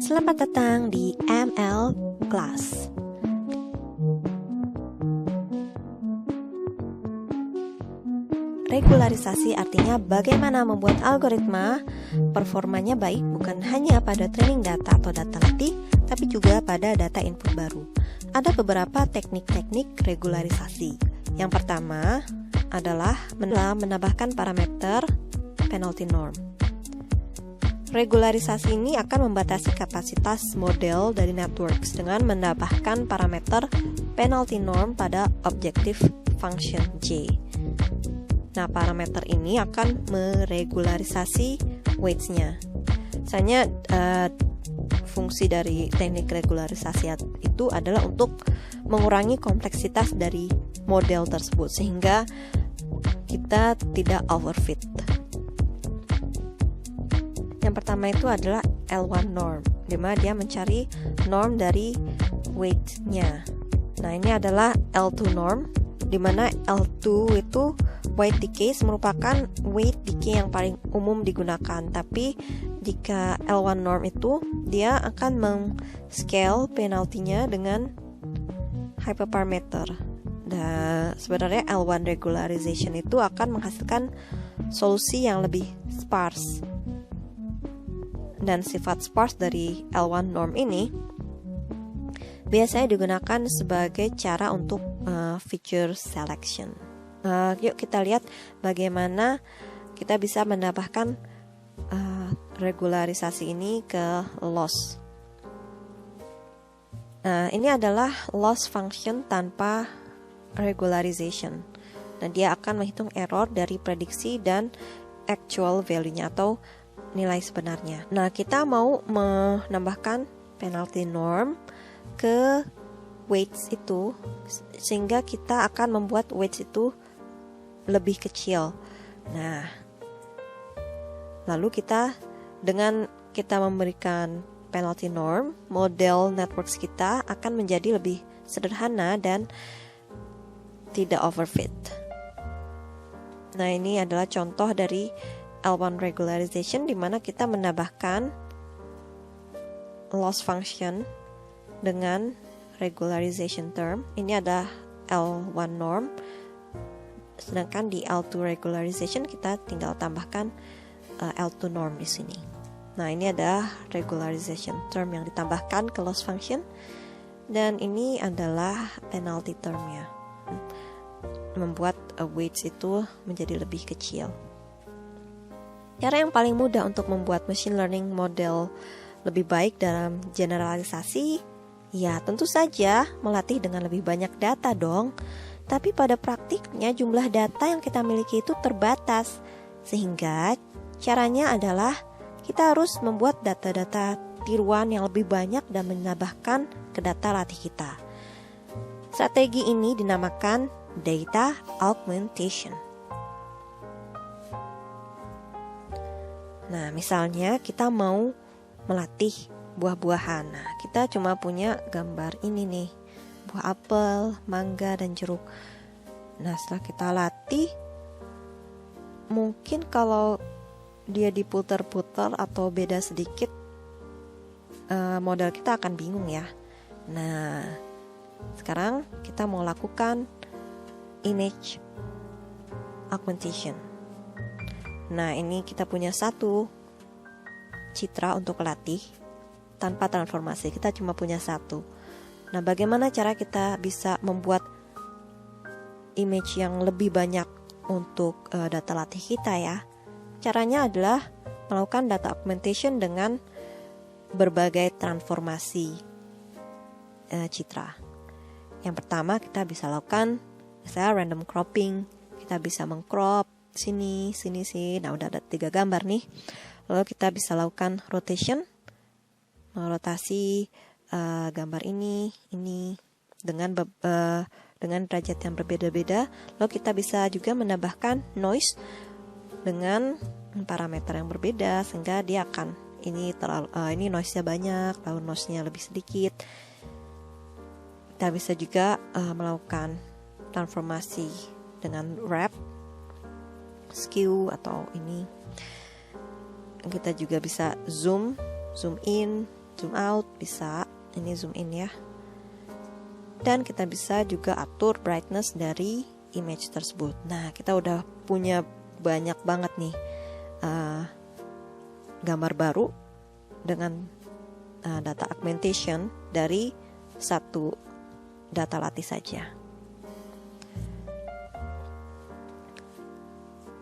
Selamat datang di ML Class. Regularisasi artinya bagaimana membuat algoritma performanya baik bukan hanya pada training data atau data latih, tapi juga pada data input baru. Ada beberapa teknik-teknik regularisasi. Yang pertama adalah menambahkan parameter penalty norm. Regularisasi ini akan membatasi kapasitas model dari networks dengan menambahkan parameter penalty norm pada objective function J. Nah, parameter ini akan meregularisasi weights-nya. Misalnya, fungsi dari teknik regularisasi itu adalah untuk mengurangi kompleksitas dari model tersebut sehingga kita tidak overfit. Yang pertama itu adalah L1 norm, di mana dia mencari norm dari weight-nya. Nah, ini adalah L2 norm, di mana L2 itu weight decay merupakan weight decay yang paling umum digunakan. Tapi jika L1 norm itu dia akan men-scale penaltinya dengan hyperparameter. Dan sebenarnya L1 regularization itu akan menghasilkan solusi yang lebih sparse. Dan sifat sparse dari L1 norm ini biasanya digunakan sebagai cara untuk feature selection. Yuk kita lihat bagaimana kita bisa menambahkan regularisasi ini ke loss. Ini adalah loss function tanpa regularization. Dan dia akan menghitung error dari prediksi dan actual value-nya atau nilai sebenarnya. Nah, kita mau menambahkan penalty norm ke weights itu sehingga kita akan membuat weights itu lebih kecil. Nah, lalu dengan kita memberikan penalty norm, model networks kita akan menjadi lebih sederhana dan tidak overfit. Nah, ini adalah contoh dari L1 regularization di mana kita menambahkan loss function dengan regularization term. Ini ada L1 norm. Sedangkan di L2 regularization kita tinggal tambahkan L2 norm di sini. Nah, ini ada regularization term yang ditambahkan ke loss function. Dan ini adalah penalty termnya. Membuat weights itu menjadi lebih kecil. Cara yang paling mudah untuk membuat machine learning model lebih baik dalam generalisasi, ya tentu saja melatih dengan lebih banyak data dong. Tapi pada praktiknya jumlah data yang kita miliki itu terbatas. Sehingga caranya adalah kita harus membuat data-data tiruan yang lebih banyak dan menambahkan ke data latih kita. Strategi ini dinamakan data augmentation. Nah, misalnya kita mau melatih buah-buahan. Nah, kita cuma punya gambar ini nih. Buah apel, mangga, dan jeruk. Nah, setelah kita latih, mungkin kalau dia diputar-putar atau beda sedikit, model kita akan bingung ya. Nah, sekarang kita mau lakukan image augmentation. Nah, ini kita punya satu citra untuk latih tanpa transformasi. Kita cuma punya satu. Nah, bagaimana cara kita bisa membuat image yang lebih banyak untuk data latih kita ya? Caranya adalah melakukan data augmentation dengan berbagai transformasi citra. Yang pertama kita bisa lakukan misalnya random cropping. Kita bisa mengcrop sini. Nah, udah ada 3 gambar nih. Lalu kita bisa lakukan rotation, merotasi gambar ini dengan derajat yang berbeda-beda. Lalu kita bisa juga menambahkan noise dengan parameter yang berbeda sehingga dia akan ini noise-nya banyak, lalu noise-nya lebih sedikit. Kita bisa juga melakukan transformasi dengan wrap, skew atau ini. Kita juga bisa zoom in, zoom out, bisa ini zoom in ya. Dan kita bisa juga atur brightness dari image tersebut. Nah, kita udah punya banyak banget nih gambar baru dengan data augmentation dari satu data latih saja.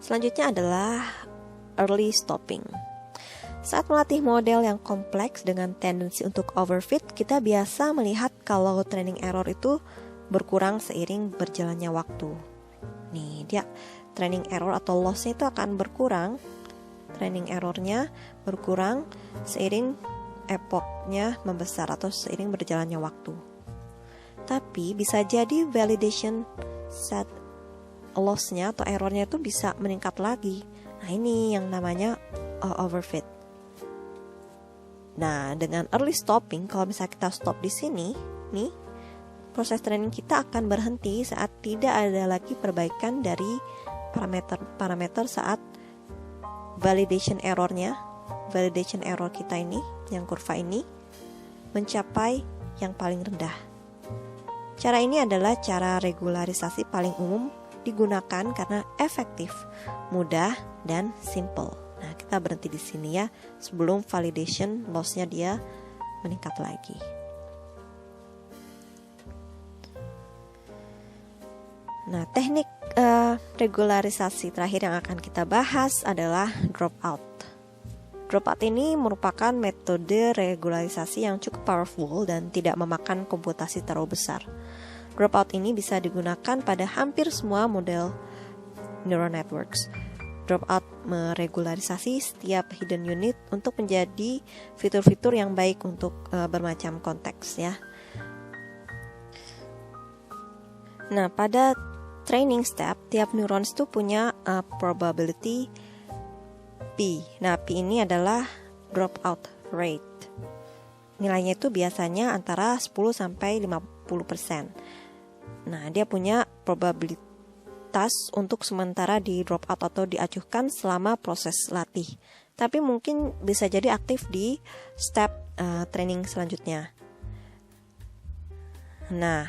Selanjutnya adalah early stopping. Saat melatih model yang kompleks dengan tendensi untuk overfit, kita biasa melihat kalau training error itu berkurang seiring berjalannya waktu. Nih, dia training error atau loss-nya itu akan berkurang. Training errornya berkurang seiring epochnya membesar atau seiring berjalannya waktu. Tapi bisa jadi validation set loss-nya atau errornya itu bisa meningkat lagi. Nah, ini yang namanya overfit. Nah, dengan early stopping, kalau misalnya kita stop di sini, nih, proses training kita akan berhenti saat tidak ada lagi perbaikan dari parameter saat validation error kita ini, yang kurva ini, mencapai yang paling rendah. Cara ini adalah cara regularisasi paling umum digunakan karena efektif, mudah, dan simple. Nah, kita berhenti di sini ya, sebelum validation loss-nya dia meningkat lagi. Nah, teknik regularisasi terakhir yang akan kita bahas adalah dropout. Dropout ini merupakan metode regularisasi yang cukup powerful dan tidak memakan komputasi terlalu besar. Dropout ini bisa digunakan pada hampir semua model neural networks. Dropout meregularisasi setiap hidden unit untuk menjadi fitur-fitur yang baik untuk bermacam konteks ya. Nah, pada training step, tiap neurons itu punya probability P. Nah, P ini adalah dropout rate. Nilainya itu biasanya antara 10 sampai 50%. Nah, dia punya probability untuk sementara di drop out atau diacuhkan selama proses latih. Tapi mungkin bisa jadi aktif di step training selanjutnya. Nah,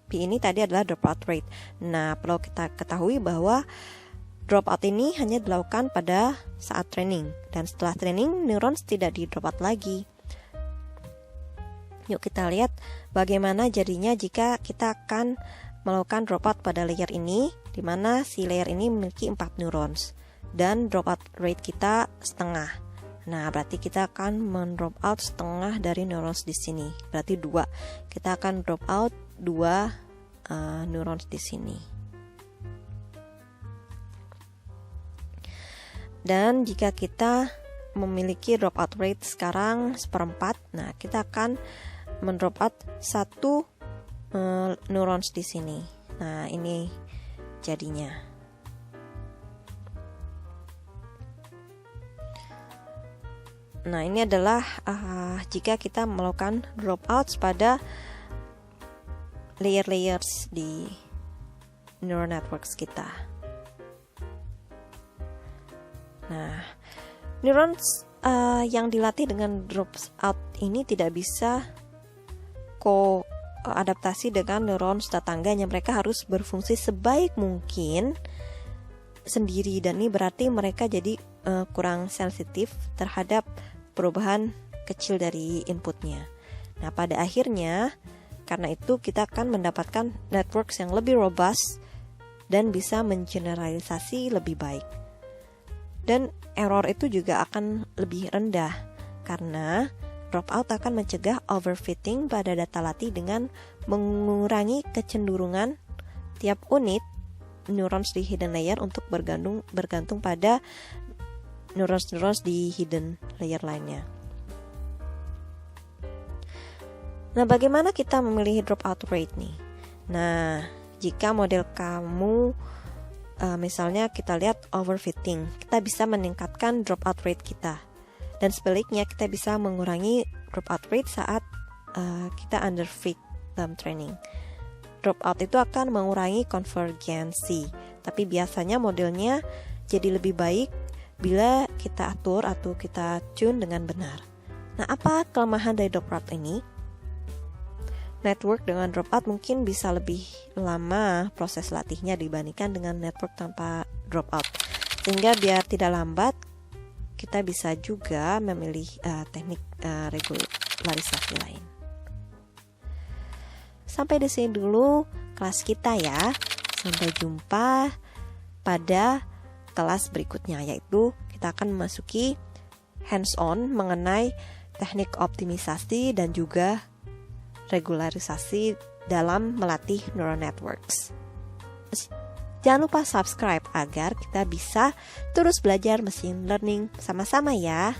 P ini tadi adalah dropout rate. Nah, perlu kita ketahui bahwa dropout ini hanya dilakukan pada saat training. Dan setelah training, neurons tidak di dropout lagi. Yuk kita lihat bagaimana jadinya jika kita akan melakukan dropout pada layer ini, di mana si layer ini memiliki 4 neurons dan dropout rate kita setengah. Nah, berarti kita akan mendrop out setengah dari neurons di sini. Berarti 2. Kita akan drop out 2 neurons di sini. Dan jika kita memiliki dropout rate sekarang 1/4, nah kita akan mendrop out 1 neurons di sini. Nah, ini jadinya. Nah, ini adalah jika kita melakukan dropouts pada layer-layers di neural networks kita. Nah, neurons yang dilatih dengan dropout ini tidak bisa adaptasi dengan neurons tetangganya. Mereka harus berfungsi sebaik mungkin sendiri, dan ini berarti mereka jadi kurang sensitif terhadap perubahan kecil dari inputnya. Nah, pada akhirnya karena itu kita akan mendapatkan networks yang lebih robust dan bisa mengeneralisasi lebih baik. Dan error itu juga akan lebih rendah karena dropout akan mencegah overfitting pada data latih dengan mengurangi kecenderungan tiap unit neurons di hidden layer untuk bergantung pada neurons di hidden layer lainnya. Nah, bagaimana kita memilih dropout rate nih? Nah, jika model kamu misalnya kita lihat overfitting, kita bisa meningkatkan dropout rate kita. Dan sebaliknya kita bisa mengurangi dropout rate saat kita underfit dalam training. Dropout itu akan mengurangi konvergensi, tapi biasanya modelnya jadi lebih baik bila kita atur atau kita tune dengan benar. Nah, apa kelemahan dari dropout ini? Network dengan dropout mungkin bisa lebih lama proses latihnya dibandingkan dengan network tanpa dropout. Sehingga biar tidak lambat, kita bisa juga memilih teknik regularisasi lain. Sampai di sini dulu kelas kita ya. Sampai jumpa pada kelas berikutnya, yaitu kita akan memasuki hands-on mengenai teknik optimisasi dan juga regularisasi dalam melatih neural networks. Jangan lupa subscribe agar kita bisa terus belajar machine learning sama-sama ya.